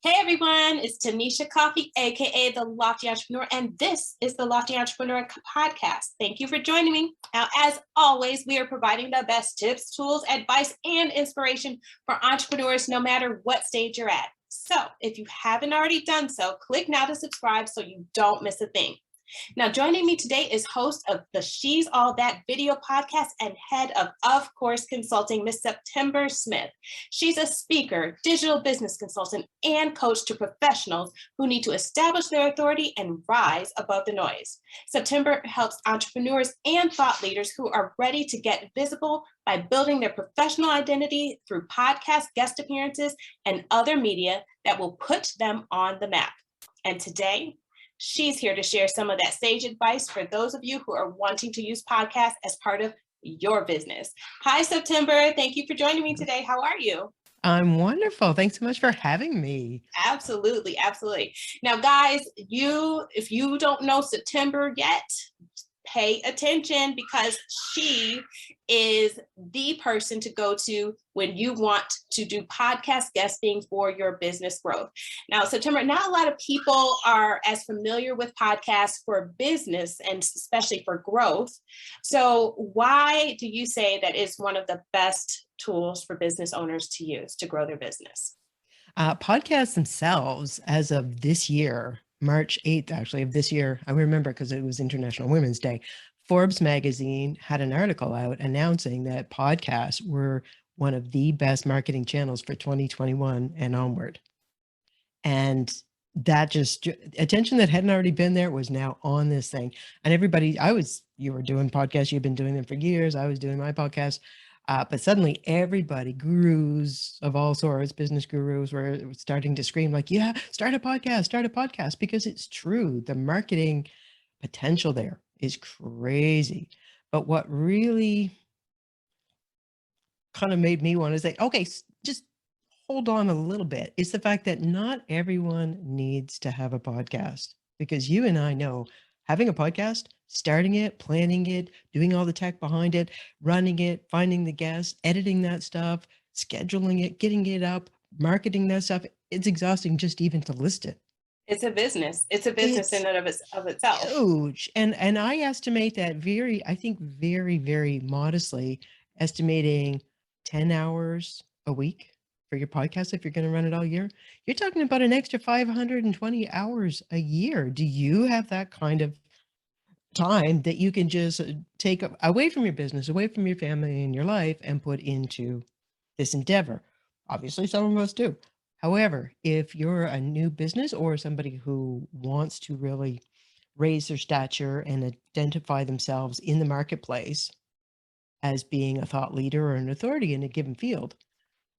Hey everyone, it's Tanisha Coffey, aka the Lofty Entrepreneur, and this is the Lofty Entrepreneur podcast. Thank you for joining me. Now, as always, we are providing the best tips, tools, advice, and inspiration for entrepreneurs no matter what stage you're at. So, if you haven't already done so, click now to subscribe so you don't miss a thing. Now, joining me today is host of the She's All That video podcast and head of Course Consulting, Miss September Smith. She's a speaker, digital business consultant, and coach to professionals who need to establish their authority and rise above the noise. September helps entrepreneurs and thought leaders who are ready to get visible by building their professional identity through podcast guest appearances and other media that will put them on the map. And today, she's here to share some of that sage advice for those of you who are wanting to use podcasts as part of your business. Hi, September. Thank you for joining me today. How are you? I'm wonderful. Thanks so much for having me. Absolutely. Absolutely. Now, guys, if you don't know September yet, pay attention because she is the person to go to when you want to do podcast guesting for your business growth. Now, September, not a lot of people are as familiar with podcasts for business and especially for growth. So why do you say that is one of the best tools for business owners to use to grow their business? Podcasts themselves, as of this year, March 8th, actually, of this year, I remember because it was International Women's Day, Forbes magazine had an article out announcing that podcasts were one of the best marketing channels for 2021 and onward. And that just attention that hadn't already been there was now on this thing. And everybody, you were doing podcasts, you've been doing them for years. I was doing my podcast. But suddenly everybody, gurus of all sorts, business gurus were starting to scream like, yeah, start a podcast, because it's true. The marketing potential there is crazy. But what really kind of made me want to say, okay, just hold on a little bit, is the fact that not everyone needs to have a podcast, because you and I know having a podcast, starting it, planning it, doing all the tech behind it, running it, finding the guests, editing that stuff, scheduling it, getting it up, marketing that stuff, it's exhausting just even to list it. It's a business. It's a business in and of itself. Huge. And I estimate that I think very, very modestly estimating 10 hours a week for your podcast, if you're going to run it all year, you're talking about an extra 520 hours a year. Do you have that kind of time that you can just take away from your business, away from your family and your life, and put into this endeavor? Obviously, some of us do. However, if you're a new business or somebody who wants to really raise their stature and identify themselves in the marketplace as being a thought leader or an authority in a given field,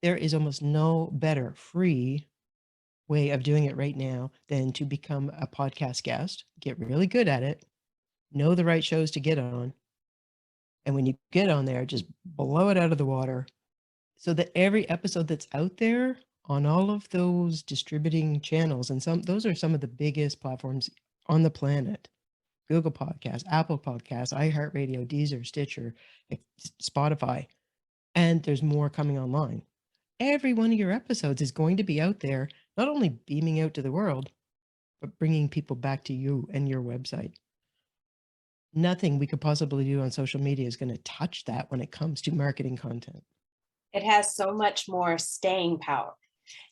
there is almost no better free way of doing it right now than to become a podcast guest, get really good at it, know the right shows to get on. And when you get on there, just blow it out of the water so that every episode that's out there on all of those distributing channels, and those are some of the biggest platforms on the planet: Google Podcasts, Apple Podcasts, iHeartRadio, Deezer, Stitcher, Spotify, and there's more coming online. Every one of your episodes is going to be out there, not only beaming out to the world, but bringing people back to you and your website. Nothing we could possibly do on social media is going to touch that when it comes to marketing content. It has so much more staying power.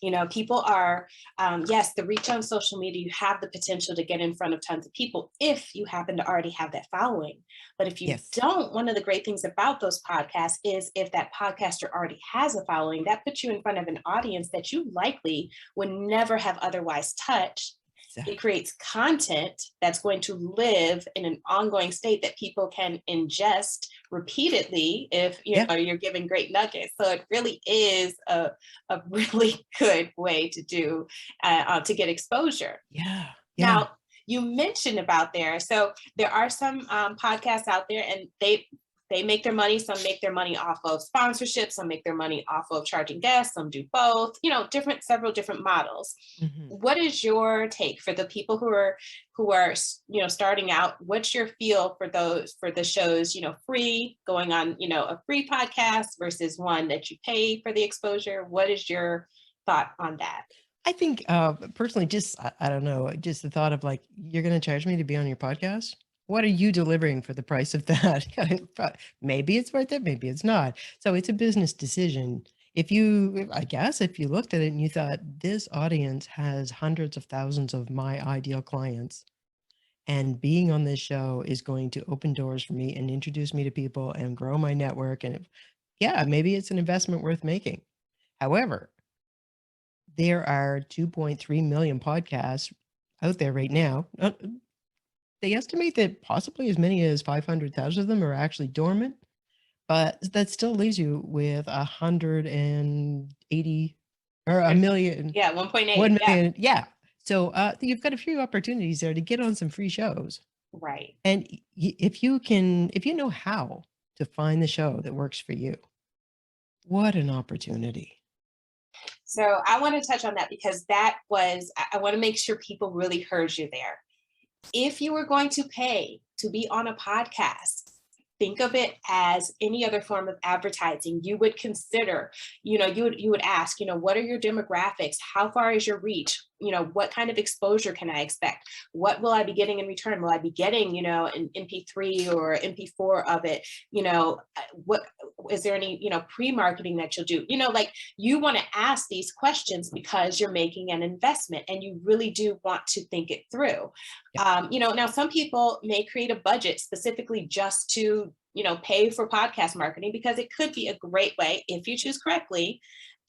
You know, people are, yes, the reach on social media, you have the potential to get in front of tons of people if you happen to already have that following. But if you don't, one of the great things about those podcasts is if that podcaster already has a following, that puts you in front of an audience that you likely would never have otherwise touched. It creates content that's going to live in an ongoing state that people can ingest repeatedly if you're giving great nuggets. So it really is a really good way to do to get exposure. Yeah. Now, you mentioned about there. So there are some podcasts out there, and they make their money. Some make their money off of sponsorships. Some make their money off of charging guests. Some do both. Several different models. Mm-hmm. What is your take for the people who are starting out? What's your feel for the shows? Free, going on a free podcast versus one that you pay for the exposure. What is your thought on that? I think personally, just I don't know, just the thought of like, you're going to charge me to be on your podcast. What are you delivering for the price of that? Maybe it's worth it, maybe it's not. So it's a business decision. If you, I guess, if you looked at it and you thought this audience has hundreds of thousands of my ideal clients, and being on this show is going to open doors for me and introduce me to people and grow my network, and yeah, maybe it's an investment worth making. However, there are 2.3 million podcasts out there right now. They estimate that possibly as many as 500,000 of them are actually dormant, but that still leaves you with 180 or a million, Yeah, 1.8. 1 Yeah. million. Yeah. So you've got a few opportunities there to get on some free shows. Right. And if you know how to find the show that works for you, what an opportunity. So I want to touch on that because that was, I want to make sure people really heard you there. If you were going to pay to be on a podcast, think of it as any other form of advertising. You would consider, you would ask, what are your demographics? How far is your reach? What kind of exposure can I expect? What will I be getting in return? Will I be getting, an MP3 or MP4 of it? What is there any, pre-marketing that you'll do? Like you want to ask these questions because you're making an investment and you really do want to think it through. Now some people may create a budget specifically just to pay for podcast marketing because it could be a great way, if you choose correctly,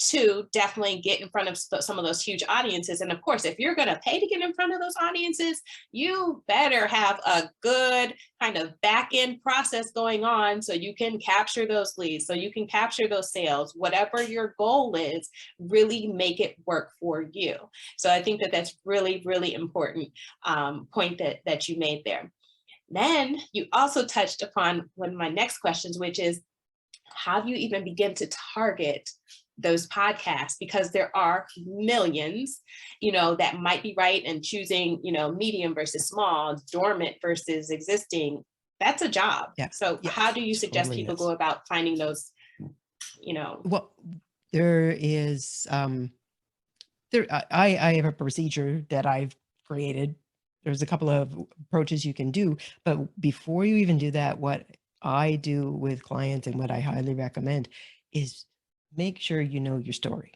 to definitely get in front of some of those huge audiences. And of course, if you're going to pay to get in front of those audiences, you better have a good kind of back end process going on so you can capture those leads, so you can capture those sales, whatever your goal is, really make it work for you. So I think that that's really, really important point that you made there. Then you also touched upon one of my next questions, which is how do you even begin to target those podcasts? Because there are millions, that might be right, and choosing, medium versus small, dormant versus existing, that's a job. Yeah. So Yeah, how do you suggest totally people is. go about finding those, Well, there is I have a procedure that I've created. There's a couple of approaches you can do, but before you even do that, what I do with clients and what I highly recommend is make sure you know your story.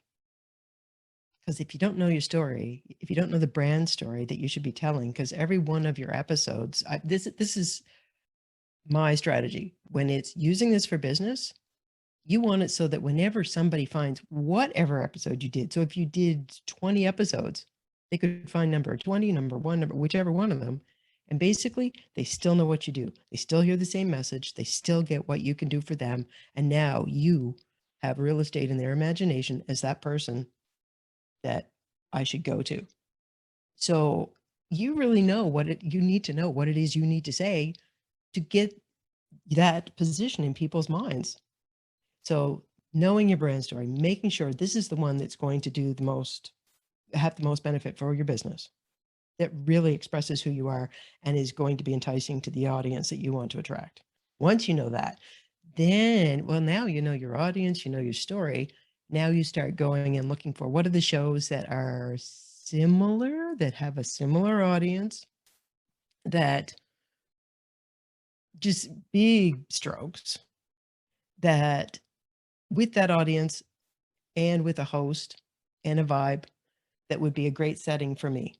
Because if you don't know your story, if you don't know the brand story that you should be telling, because every one of your episodes, this is my strategy. When it's using this for business, you want it so that whenever somebody finds whatever episode you did, so if you did 20 episodes, they could find number 20, number one, number whichever one of them. And basically, they still know what you do. They still hear the same message. They still get what you can do for them. And now you have real estate in their imagination as that person that I should go to. So you really know you need to know what it is you need to say to get that position in people's minds. So knowing your brand story, making sure this is the one that's going to do have the most benefit for your business, that really expresses who you are and is going to be enticing to the audience that you want to attract. Once you know that, then, well, now you know your audience, you know your story. Now you start going and looking for what are the shows that are similar, that have a similar audience, that just big strokes, that with that audience and with a host and a vibe, that would be a great setting for me.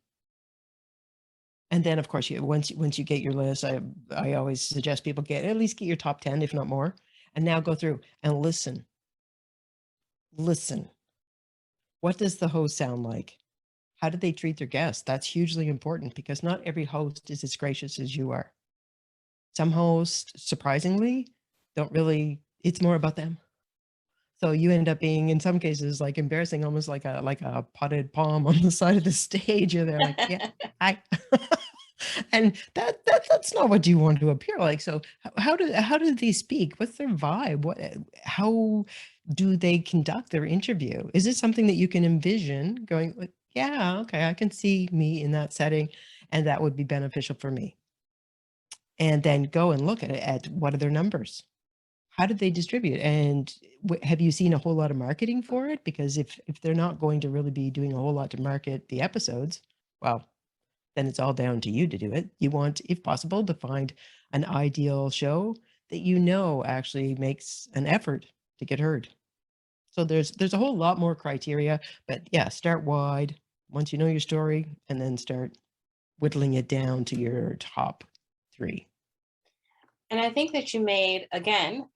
And then, of course, once you get your list, I always suggest people at least get your top 10, if not more, and now go through and listen. Listen. What does the host sound like? How do they treat their guests? That's hugely important because not every host is as gracious as you are. Some hosts, surprisingly, don't really, it's more about them. So you end up being, in some cases, like embarrassing, almost like a potted palm on the side of the stage. And they're like, yeah, hi. And that's not what you want to appear like. So how do they speak? What's their vibe? How do they conduct their interview? Is it something that you can envision going like, yeah, okay, I can see me in that setting, and that would be beneficial for me. And then go and look at what are their numbers? how did they distribute? And have you seen a whole lot of marketing for it? Because if they're not going to really be doing a whole lot to market the episodes, well, then it's all down to you to do it. You want, if possible, to find an ideal show that you know actually makes an effort to get heard. So there's a whole lot more criteria, but yeah, start wide once you know your story, and then start whittling it down to your top 3. And I think that you made, again,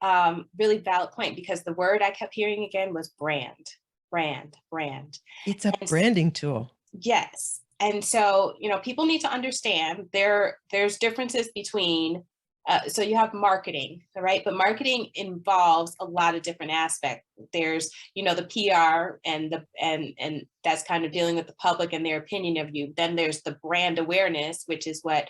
really valid point, because the word I kept hearing again was brand, brand, brand. It's a And branding tool. yes. And so, people need to understand there's differences between, so you have marketing, right? But marketing involves a lot of different aspects. There's, the PR and that's kind of dealing with the public and their opinion of you. Then there's the brand awareness, which is what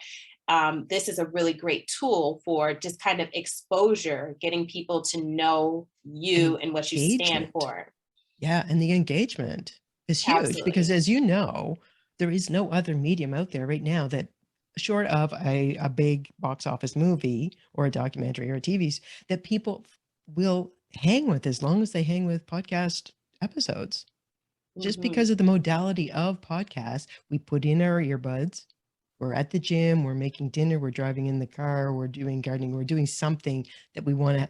this is a really great tool for, just kind of exposure, getting people to know you and what you stand Engagement. for. Yeah, and the engagement is huge because, Absolutely. as you know, there is no other medium out there right now that, short of a big box office movie or a documentary or a TV's, that people will hang with as long as they hang with podcast episodes. Just Hmm. because of the modality of podcasts, we put in our earbuds, we're at the gym, we're making dinner, we're driving in the car, we're doing gardening, we're doing something that we want to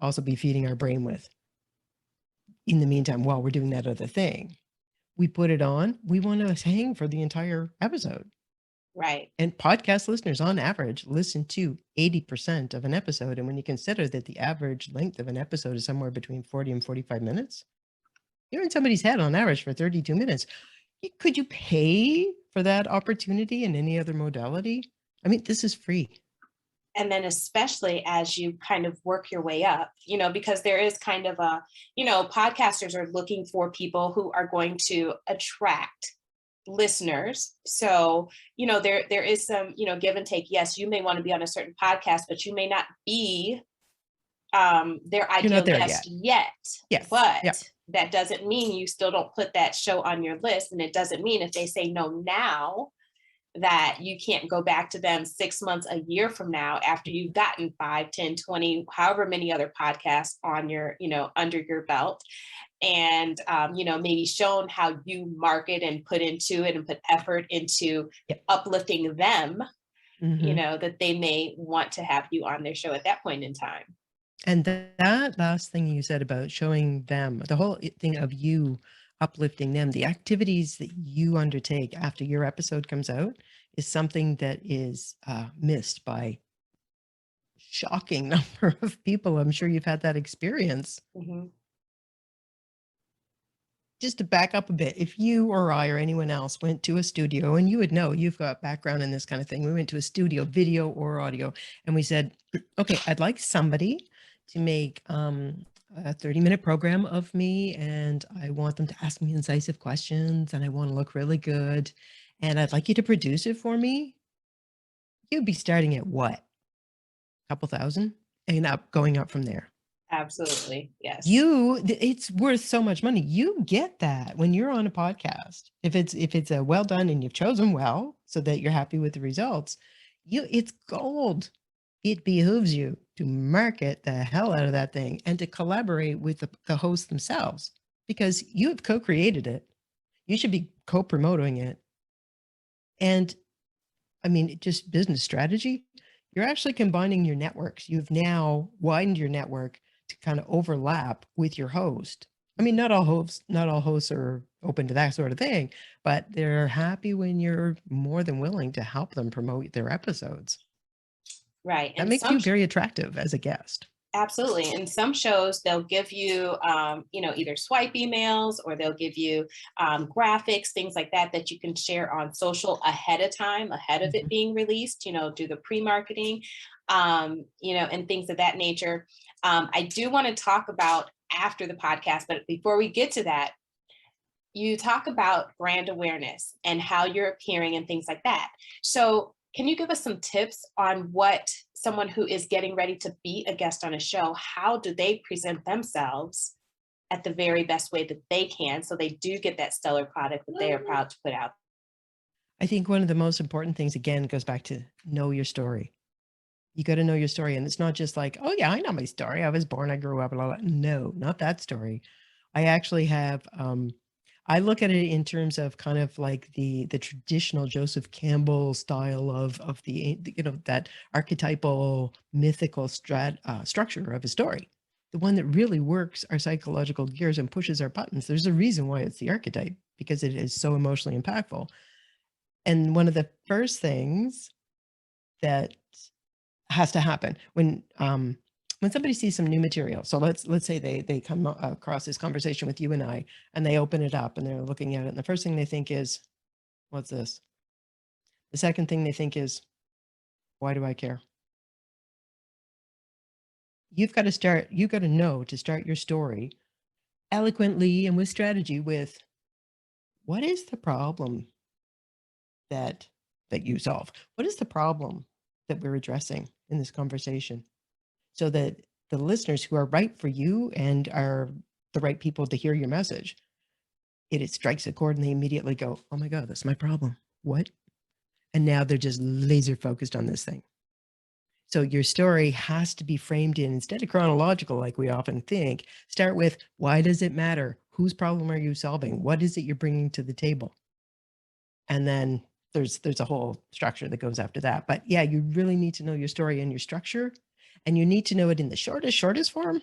also be feeding our brain with in the meantime while we're doing that other thing. We put it on, we want to hang for the entire episode. Right. And podcast listeners, on average, listen to 80% of an episode. And when you consider that the average length of an episode is somewhere between 40 and 45 minutes, you're in somebody's head on average for 32 minutes. Could you pay for that opportunity in any other modality? I mean, this is free. And then especially as you kind of work your way up, because there is kind of a, podcasters are looking for people who are going to attract listeners. So, there is some, give and take. Yes, you may want to be on a certain podcast, but you may not be their You're not ideal there guest yet. yet. Yes. But Yep. that doesn't mean you still don't put that show on your list. And it doesn't mean if they say no now, that you can't go back to them 6 months, a year from now, after you've gotten 5, 10, 20, however many other podcasts on your, under your belt. And, maybe shown how you market and put into it and put effort into Yep. uplifting them, Mhm. that they may want to have you on their show at that point in time. And that last thing you said about showing them, the whole thing of you uplifting them, the activities that you undertake after your episode comes out is something that is missed by shocking number of people. I'm sure you've had that experience. Mhm. Just to back up a bit, if you or I or anyone else went to a studio, and you would know, you've got background in this kind of thing. We went to a studio, video or audio, and we said, okay, I'd like somebody to make a 30-minute program of me, and I want them to ask me incisive questions, and I want to look really good, and I'd like you to produce it for me. You'd be starting at what? A couple thousand and going up from there. Absolutely. Yes. It's worth so much money. You get that when you're on a podcast. If it's a well done and you've chosen well so that you're happy with the results, it's gold. It behooves you to market the hell out of that thing and to collaborate with the hosts themselves, because you have co-created it. You should be co-promoting it. And I mean, just business strategy, you're actually combining your networks. You've now widened your network to kind of overlap with your host. I mean, not all hosts are open to that sort of thing, but they're happy when you're more than willing to help them promote their episodes. Right. That And makes you very attractive as a guest. absolutely. In some shows, they'll give you, either swipe emails, or they'll give you graphics, things like that, that you can share on social ahead of time, ahead of it Mhm. being released, do the pre-marketing, and things of that nature. I do want to talk about after the podcast, but before we get to that, you talk about brand awareness and how you're appearing and things like that. So, can you give us some tips on what someone who is getting ready to be a guest on a show, how do they present themselves at the very best way that they can, so they do get that stellar product that they are proud to put out? I think one of the most important things, again, goes back to know your story. You got to know your story. And it's not just like, oh, yeah, I know my story. I was born, I grew up, blah, blah. No, not that story. I actually have, I look at it in terms of kind of like the traditional Joseph Campbell style of that archetypal mythical structure of a story. The one that really works our psychological gears and pushes our buttons. There's a reason why it's the archetype, because it is so emotionally impactful. And one of the first things that has to happen when somebody sees some new material. So let's say they come across this conversation with you and I, and they open it up and they're looking at it, and the first thing they think is, what's this? The second thing they think is, why do I care? You've got to know to start your story eloquently and with strategy with, what is the problem that you solve? What is the problem that we're addressing in this conversation? So that the listeners who are right for you and are the right people to hear your message, it strikes a chord and they immediately go, oh my God, that's my problem. What? And now they're just laser focused on this thing. So your story has to be framed in, instead of chronological, like we often think, start with, why does it matter? Whose problem are you solving? What is it you're bringing to the table? And then there's a whole structure that goes after that. But yeah, you really need to know your story and your structure, and you need to know it in the shortest form,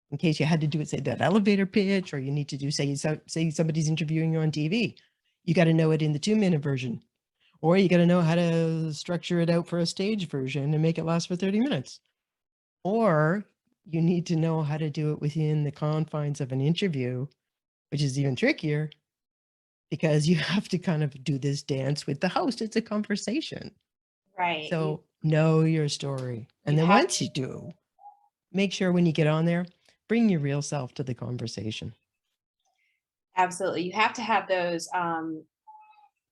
in case you had to do it, say, that elevator pitch, or you need to do, say somebody's interviewing you on TV. You got to know it in the 2-minute version, or you got to know how to structure it out for a stage version and make it last for 30 minutes. Or you need to know how to do it within the confines of an interview, which is even trickier, because you have to kind of do this dance with the host. It's a conversation. Right. So know your story. And you then have once you do, make sure when you get on there, bring your real self to the conversation. Absolutely. You have to have those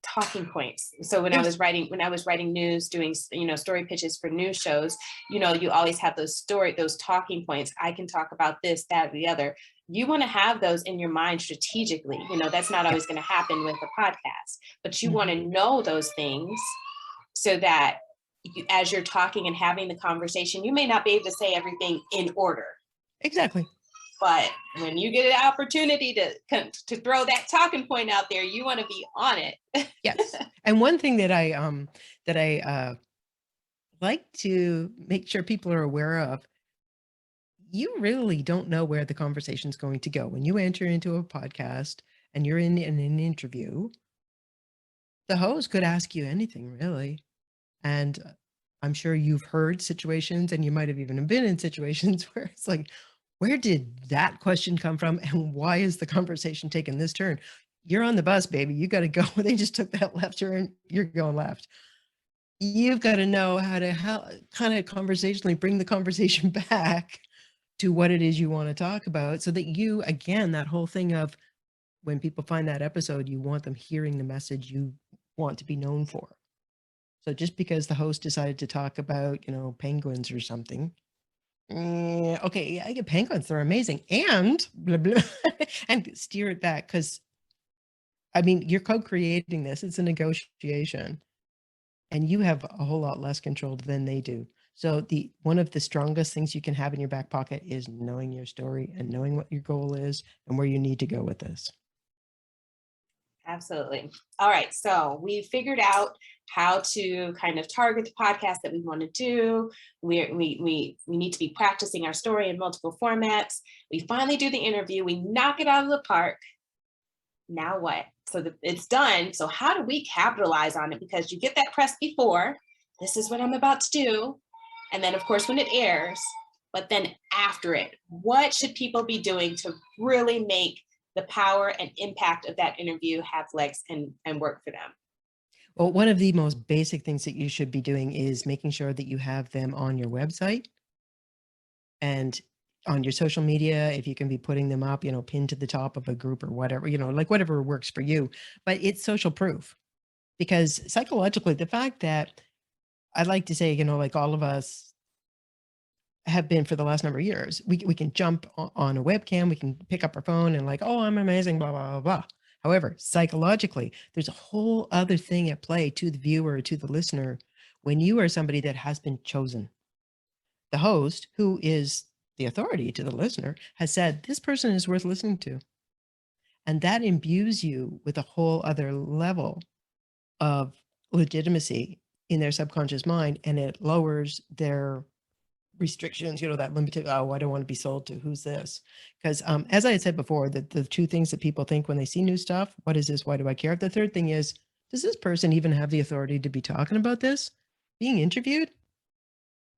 talking points. So when I was writing news, doing, story pitches for news shows, you always have those talking points. I can talk about this, that, the other. You want to have those in your mind strategically. That's not always going to happen with a podcast, but you want to know those things so that as you're talking and having the conversation, you may not be able to say everything in order. Exactly. But when you get an opportunity to throw that talking point out there, you want to be on it. Yes. And one thing that I like to make sure people are aware of, you really don't know where the conversation is going to go. When you enter into a podcast and you're in an interview, the host could ask you anything, really. And I'm sure you've heard situations, and you might have even been in situations where it's like, where did that question come from? And why is the conversation taking this turn? You're on the bus, baby. You got to go. They just took that left turn. You're going left. You've got to know how to kind of conversationally bring the conversation back to what it is you want to talk about, so that you, again, that whole thing of when people find that episode, you want them hearing the message you want to be known for. So just because the host decided to talk about, penguins or something, okay, yeah, I get penguins, they're amazing, and blah, blah, and steer it back, because, I mean, you're co-creating this. It's a negotiation, and you have a whole lot less control than they do. So one of the strongest things you can have in your back pocket is knowing your story and knowing what your goal is and where you need to go with this. Absolutely. All right. So we figured out how to kind of target the podcast that we want to do. We need to be practicing our story in multiple formats. We finally do the interview. We knock it out of the park. Now what? So it's done. So how do we capitalize on it? Because you get that press before, this is what I'm about to do. And then, of course, when it airs, but then after it, what should people be doing to really make the power and impact of that interview have legs and work for them? Well, one of the most basic things that you should be doing is making sure that you have them on your website and on your social media. If you can be putting them up, pinned to the top of a group or whatever, like whatever works for you, but it's social proof. Because psychologically, the fact that, I'd like to say, like all of us have been for the last number of years, we can jump on a webcam, we can pick up our phone and like, oh, I'm amazing, blah, blah, blah, blah. However, psychologically, there's a whole other thing at play to the viewer, to the listener, when you are somebody that has been chosen. The host, who is the authority to the listener, has said, this person is worth listening to. And that imbues you with a whole other level of legitimacy in their subconscious mind, and it lowers their restrictions, that limited, oh, I don't want to be sold to, who's this? Because as I had said before, that the two things that people think when they see new stuff, what is this? Why do I care? The third thing is, does this person even have the authority to be talking about this? Being interviewed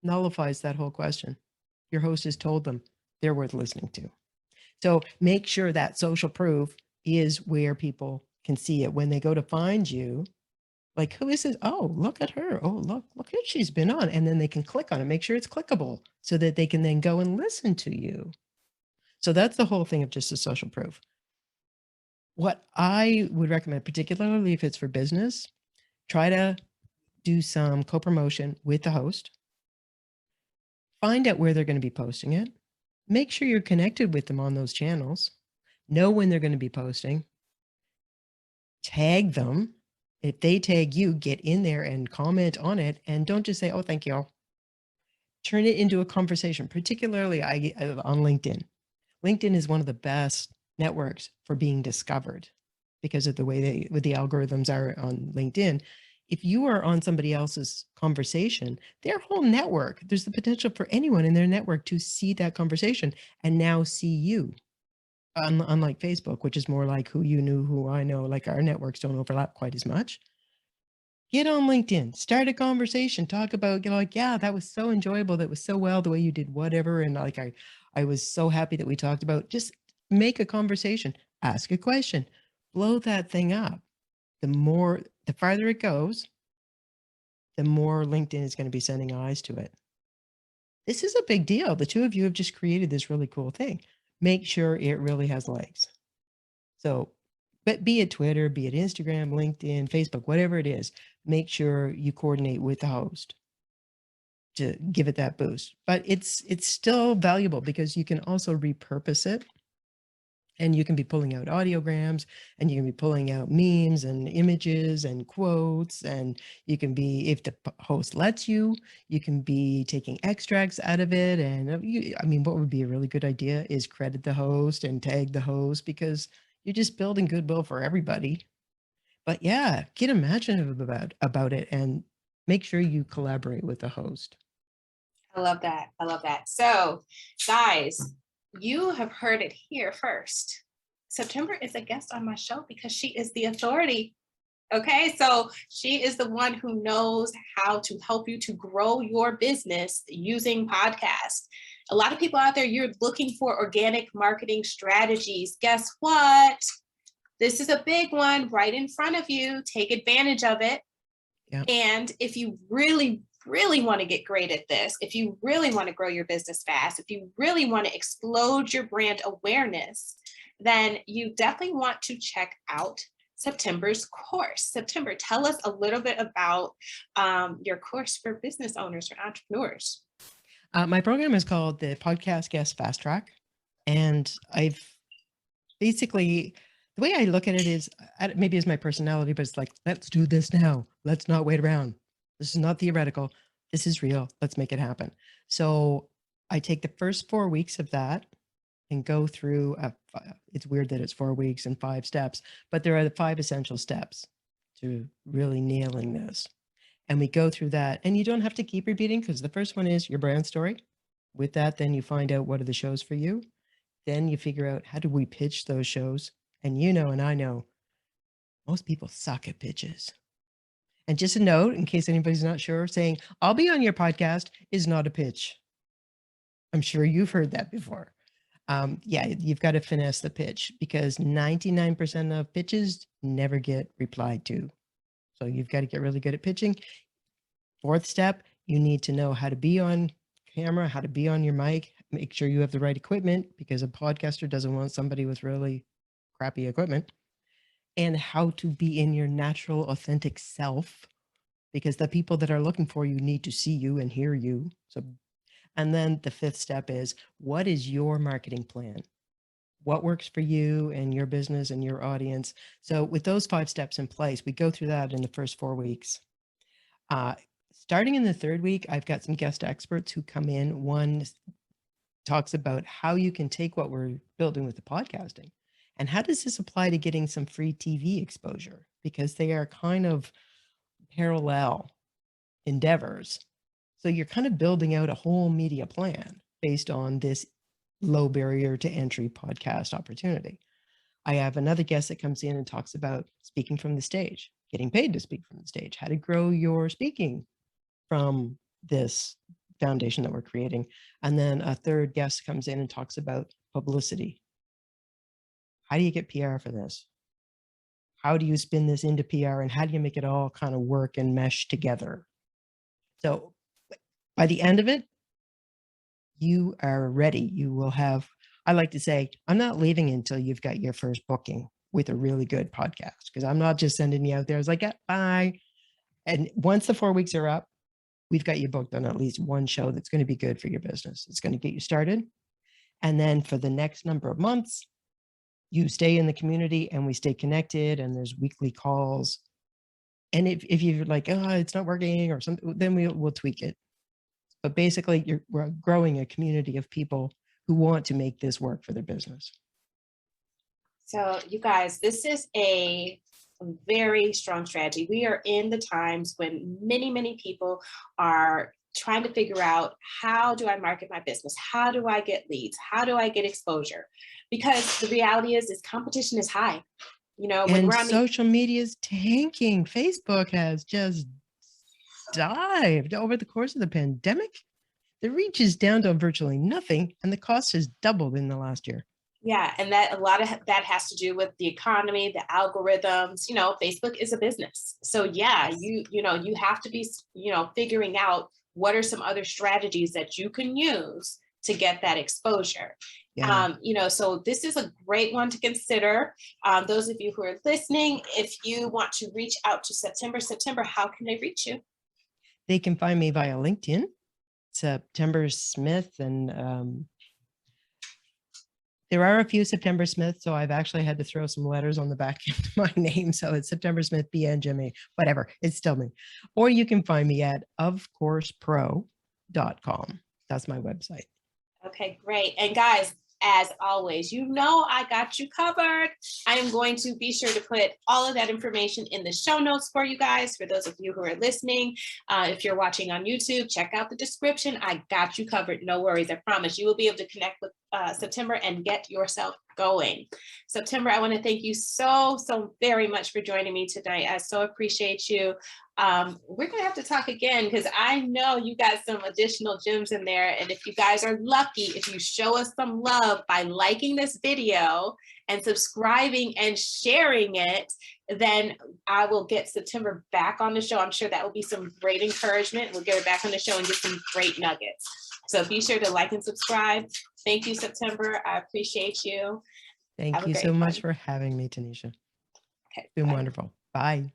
nullifies that whole question. Your host has told them they're worth listening to. So make sure that social proof is where people can see it when they go to find you. Like, who is this? Oh, look at her. Oh, look who she's been on. And then they can click on it, make sure it's clickable so that they can then go and listen to you. So that's the whole thing of just the social proof. What I would recommend, particularly if it's for business, try to do some co-promotion with the host. Find out where they're going to be posting it. Make sure you're connected with them on those channels. Know when they're going to be posting. Tag them. If they tag you, get in there and comment on it, and don't just say, oh, thank you. Turn it into a conversation, particularly on LinkedIn. LinkedIn is one of the best networks for being discovered because of the way the algorithms are on LinkedIn. If you are on somebody else's conversation, their whole network, there's the potential for anyone in their network to see that conversation and now see you. Unlike Facebook, which is more like who you knew, who I know, like our networks don't overlap quite as much. Get on LinkedIn, start a conversation, talk about, like, yeah, that was so enjoyable. That was so well, the way you did whatever. And like, I was so happy that we talked about, just make a conversation, ask a question, blow that thing up. The farther it goes, the more LinkedIn is going to be sending eyes to it. This is a big deal. The two of you have just created this really cool thing. Make sure it really has legs. So, but be it Twitter, be it Instagram, LinkedIn, Facebook, whatever it is, make sure you coordinate with the host to give it that boost. But it's still valuable because you can also repurpose it, and you can be pulling out audiograms, and you can be pulling out memes and images and quotes, and you can be, if the host lets you, you can be taking extracts out of it. And I mean, what would be a really good idea is credit the host and tag the host, because you're just building goodwill for everybody. But yeah, get imaginative about it and make sure you collaborate with the host. I love that. I love that. So, guys, you have heard it here first. September is a guest on my show because she is the authority. Okay, so she is the one who knows how to help you to grow your business using podcasts. A lot of people out there, you're looking for organic marketing strategies. Guess what? This is a big one right in front of you. Take advantage of it. Yeah. And if you really, really want to get great at this, if you really want to grow your business fast, if you really want to explode your brand awareness, then you definitely want to check out September's course. September, tell us a little bit about your course for business owners, for entrepreneurs. My program is called the Podcast Guest Fast Track. And I've basically, the way I look at it is, maybe it's my personality, but it's like, let's do this now. Let's not wait around. This is not theoretical. This is real. Let's make it happen. So I take the first 4 weeks of that and go through, it's weird that it's 4 weeks and 5 steps, but there are the 5 essential steps to really nailing this. And we go through that, and you don't have to keep repeating, because the first one is your brand story. With that, then you find out what are the shows for you. Then you figure out, how do we pitch those shows? And and I know, most people suck at pitches. And just a note, in case anybody's not sure, saying, I'll be on your podcast is not a pitch. I'm sure you've heard that before. Yeah, you've got to finesse the pitch, because 99% of pitches never get replied to. So you've got to get really good at pitching. 4th step, you need to know how to be on camera, how to be on your mic, make sure you have the right equipment, because a podcaster doesn't want somebody with really crappy equipment, and how to be in your natural, authentic self, because the people that are looking for you need to see you and hear you. So, and then the 5th step is, what is your marketing plan? What works for you and your business and your audience? So with those 5 steps in place, we go through that in the first 4 weeks. starting in the third week, I've got some guest experts who come in. One talks about how you can take what we're building with the podcasting and how does this apply to getting some free TV exposure, because they are kind of parallel endeavors. So you're kind of building out a whole media plan based on this low barrier to entry podcast opportunity. I have another guest that comes in and talks about speaking from the stage, getting paid to speak from the stage, how to grow your speaking from this foundation that we're creating. And then a third guest comes in and talks about publicity. How do you get PR for this? How do you spin this into PR, and how do you make it all kind of work and mesh together? So by the end of it, you are ready. You will have, I like to say, I'm not leaving until you've got your first booking with a really good podcast, because I'm not just sending you out there. It's like, yeah, bye. And once the 4 weeks are up, we've got you booked on at least one show that's going to be good for your business. It's going to get you started. And then for the next number of months, you stay in the community and we stay connected, and there's weekly calls. And if you're like, oh, it's not working or something, then we'll tweak it. But basically, we're growing a community of people who want to make this work for their business. So you guys, this is a very strong strategy. We are in the times when many people are trying to figure out, how do I market my business? How do I get leads? How do I get exposure? Because the reality is competition is high. When And we're on social media is tanking. Facebook has just dived over the course of the pandemic. The reach is down to virtually nothing, and the cost has doubled in the last year. Yeah, and that a lot of that has to do with the economy, the algorithms. Facebook is a business. So yeah, you have to be, figuring out what are some other strategies that you can use to get that exposure. Yeah. So this is a great one to consider. Those of you who are listening, if you want to reach out to September, how can they reach you? They can find me via LinkedIn, September Smith, and there are a few September Smith, so I've actually had to throw some letters on the back of my name. So it's September Smith, BN, Jimmy, whatever. It's still me. Or you can find me at ofcoursepro.com. That's my website. Okay, great. And guys, as always, I got you covered. I am going to be sure to put all of that information in the show notes for you guys. For those of you who are listening, if you're watching on YouTube, check out the description. I got you covered. No worries. I promise you will be able to connect with September and get yourself going. September, I want to thank you so very much for joining me tonight. I so appreciate you. We're going to have to talk again, because I know you got some additional gems in there. And if you guys are lucky, if you show us some love by liking this video and subscribing and sharing it, then I will get September back on the show. I'm sure that will be some great encouragement. We'll get her back on the show and get some great nuggets. So be sure to like and subscribe. Thank you, September. I appreciate you. Thank you so much for having me, Tanisha. Okay, it's been bye. wonderful. Bye.